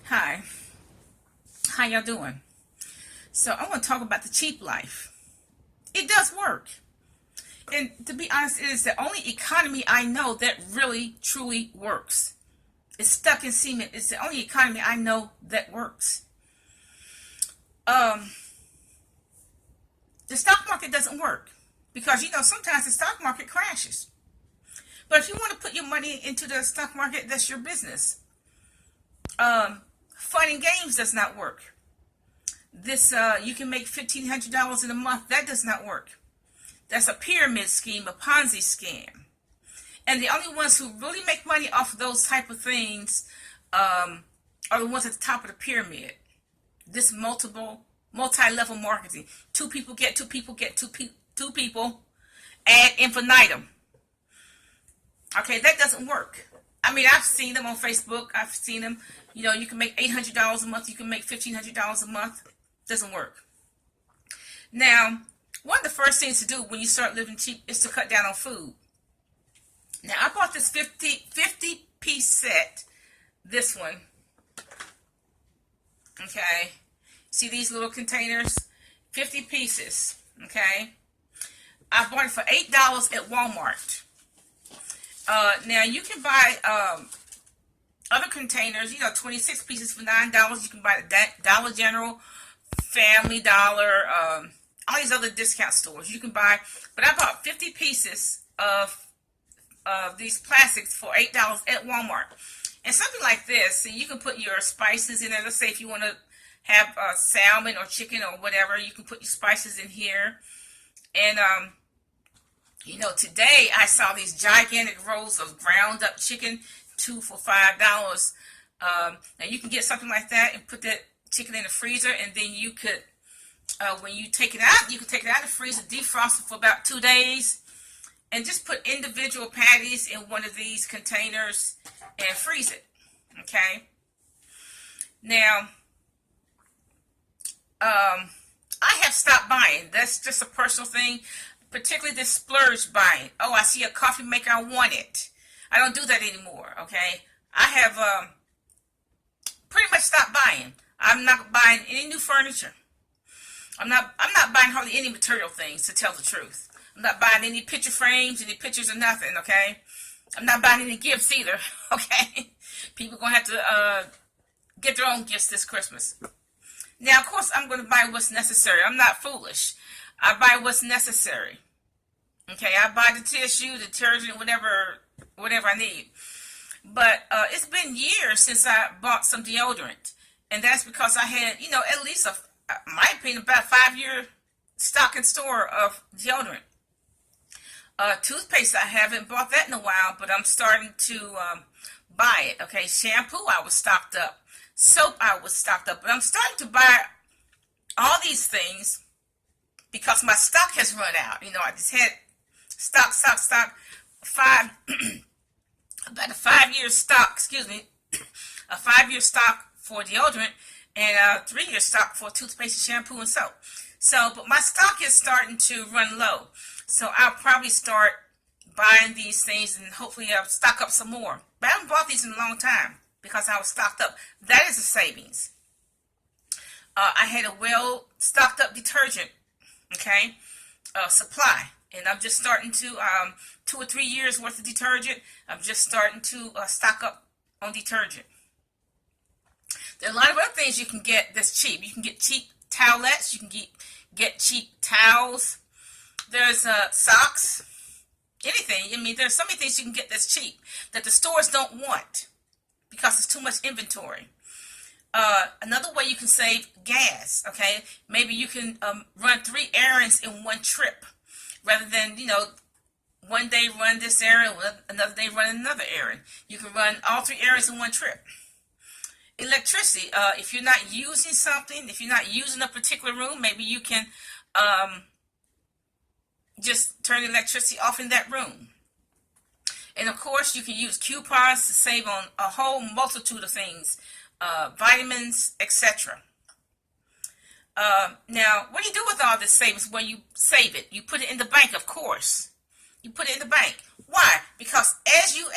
Hi, how y'all doing? So I want to talk about the cheap life. It does work. And to be honest, it is the only economy I know that really, truly works. It's stuck in cement. It's the only economy I know that works. Um, the stock market doesn't work because, sometimes the stock market crashes. But if you want to put your money into the stock market, that's your business. Fun and games does not work. You can make $1,500 in a month. That does not work. That's a pyramid scheme, a Ponzi scam. And the only ones who really make money off of those type of things are the ones at the top of the pyramid. This multi-level marketing. Two people get two people get two people ad infinitum. Okay, that doesn't work. I mean, I've seen them on Facebook. I've seen them. You can make $800 a month. You can make $1,500 a month. Doesn't work. Now, one of the first things to do when you start living cheap is to cut down on food. Now, I bought this 50 piece set. This one. Okay. See these little containers? 50 pieces. Okay. I bought it for $8 at Walmart. Now, you can buy other containers, 26 pieces for $9. You can buy the Dollar General, Family Dollar, all these other discount stores. You can buy, but I bought 50 pieces of these plastics for $8 at Walmart. And something like this, so you can put your spices in there. Let's say if you want to have salmon or chicken or whatever, you can put your spices in here. And today I saw these gigantic rolls of ground up chicken, 2 for $5. Now you can get something like that and put that chicken in the freezer, and then you could, when you take it out, you can take it out of the freezer, defrost it for about 2 days, and just put individual patties in one of these containers and freeze it. Okay. Now, I have stopped buying. That's just a personal thing. Particularly this splurge buying. Oh, I see a coffee maker, I want it. I don't do that anymore, okay? I have pretty much stopped buying. I'm not buying any new furniture. I'm not buying hardly any material things, to tell the truth. I'm not buying any picture frames, any pictures or nothing, okay? I'm not buying any gifts either, okay? People are going to have to get their own gifts this Christmas. Now, of course, I'm going to buy what's necessary. I'm not foolish. I buy what's necessary. Okay, I buy the tissue, detergent, whatever I need. But it's been years since I bought some deodorant. And that's because I had, at least, my opinion, about a 5-year stock and store of deodorant. Toothpaste, I haven't bought that in a while, but I'm starting to buy it. Okay, shampoo, I was stocked up. Soap, I was stocked up. But I'm starting to buy all these things because my stock has run out. I just had stock, about a 5-year stock, a 5-year stock for deodorant and a 3-year stock for toothpaste, shampoo, and soap. But my stock is starting to run low. So I'll probably start buying these things and hopefully I'll stock up some more. But I haven't bought these in a long time because I was stocked up. That is a savings. I had a well stocked up detergent, okay, supply. And I'm just starting to, 2 or 3 years worth of detergent, I'm just starting to stock up on detergent. There are a lot of other things you can get that's cheap. You can get cheap towelettes. You can get cheap towels. There's socks. Anything. I mean, there's so many things you can get that's cheap that the stores don't want because it's too much inventory. Another way you can save gas, okay? Maybe you can run 3 errands in one trip rather than, one day run this errand, another day run another errand. You can run all 3 errands in one trip. Electricity, if you're not using something, if you're not using a particular room, maybe you can just turn the electricity off in that room. And of course, you can use coupons to save on a whole multitude of things, vitamins, etc. Now, what do you do with all this savings when you save it? You put it in the bank, of course. You put it in the bank. Why? Because as your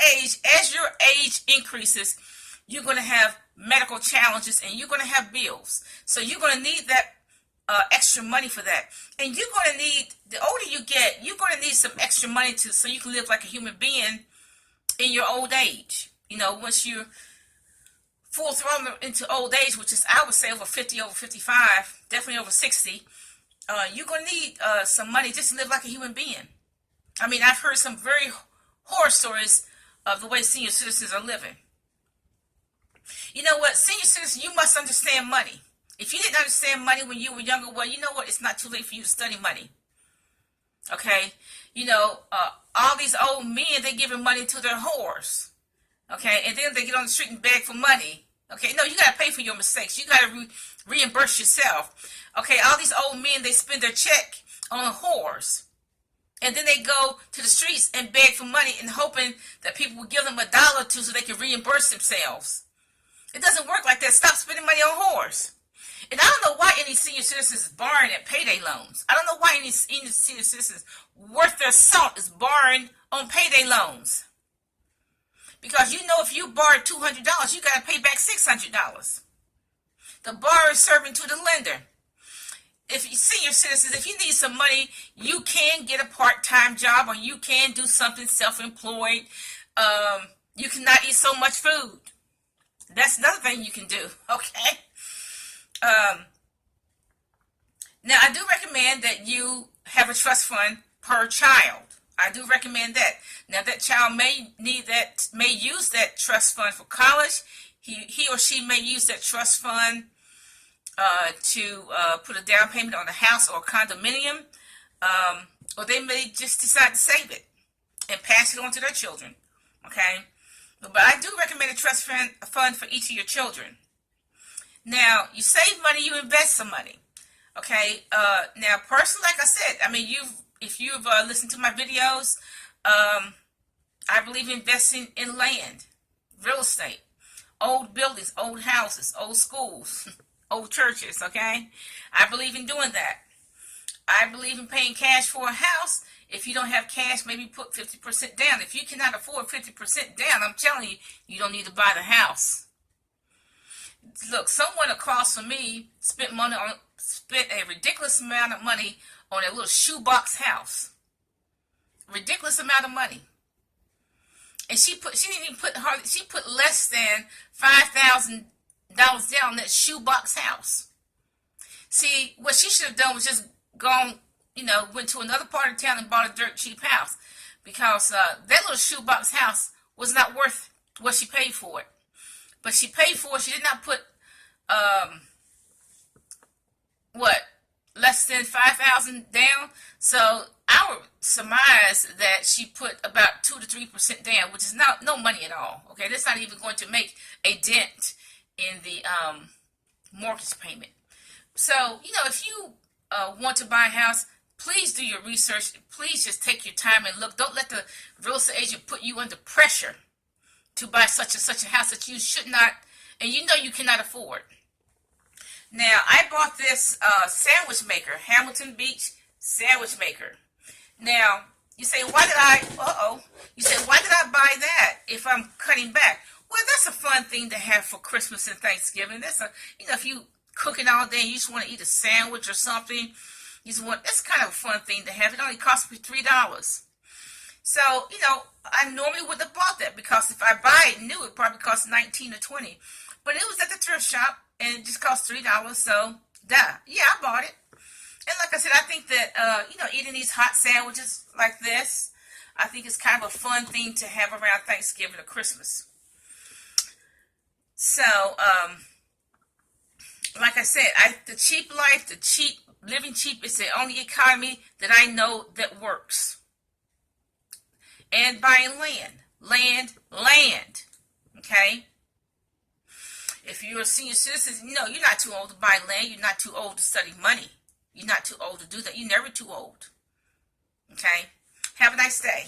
age increases, you're going to have medical challenges, and you're going to have bills. So you're going to need that extra money for that. And you're going to need, the older you get, you're going to need some extra money so you can live like a human being in your old age. You know, once you're full throttle into old age, which is, I would say, over 50, over 55, definitely over 60, you're going to need some money just to live like a human being. I mean, I've heard some very horror stories of the way senior citizens are living. You know what? Senior citizens, you must understand money. If you didn't understand money when you were younger, well, you know what? It's not too late for you to study money. Okay? You know, all these old men, they giving money to their whores. Okay? And then they get on the street and beg for money. Okay? No, you got to pay for your mistakes. You got to reimburse yourself. Okay? All these old men, they spend their check on whores. And then they go to the streets and beg for money and hoping that people will give them $1 or $2 so they can reimburse themselves. It doesn't work like that. Stop spending money on whores. And I don't know why any senior citizens is borrowing at payday loans. I don't know why any senior citizens worth their salt is borrowing on payday loans. Because you know if you borrowed $200, you got to pay back $600. The borrower is serving to the lender. If you senior citizens, if you need some money, you can get a part-time job or you can do something self-employed. You cannot eat so much food. That's another thing you can do, okay? Now, I do recommend that you have a trust fund per child. I do recommend that. Now, that child may use that trust fund for college. He or she may use that trust fund to put a down payment on a house or a condominium, or they may just decide to save it and pass it on to their children, okay? But I do recommend a trust fund for each of your children. Now, you save money, you invest some money, okay? Now, personally, like I said, I mean, if you've listened to my videos, I believe investing in land, real estate, old buildings, old houses, old schools, old churches, okay? I believe in doing that. I believe in paying cash for a house. If you don't have cash, maybe put 50% down. If you cannot afford 50% down, I'm telling you, you don't need to buy the house. Look, someone across from me spent a ridiculous amount of money on a little shoebox house. Ridiculous amount of money. And she put less than $5,000 down that shoebox house. See, what she should have done was just went to another part of town and bought a dirt cheap house, because that little shoebox house was not worth what she paid for it. But she paid for it. She did not put less than $5,000 down. So I would surmise that she put about 2 to 3% down, which is no money at all. Okay, that's not even going to make a dent in the mortgage payment. So if you want to buy a house, please do your research. Please just take your time and look. Don't let the real estate agent put you under pressure to buy such and such a house that you should not, and you know you cannot afford. Now, I bought this sandwich maker, Hamilton Beach sandwich maker. Now, you say, why did I buy that if I'm cutting back? Well, that's a fun thing to have for Christmas and Thanksgiving. That's if you cooking all day and you just want to eat a sandwich or something, that's kind of a fun thing to have. It only costs me $3. So, I normally would have bought that, because if I buy it new, it probably costs $19 or $20. But it was at the thrift shop and it just cost $3. So, I bought it. And like I said, I think that, eating these hot sandwiches like this, I think it's kind of a fun thing to have around Thanksgiving or Christmas. So, like I said, the cheap life, living cheap is the only economy that I know that works. And buying land, okay? If you're a senior citizen, you're not too old to buy land. You're not too old to study money. You're not too old to do that. You're never too old, okay? Have a nice day.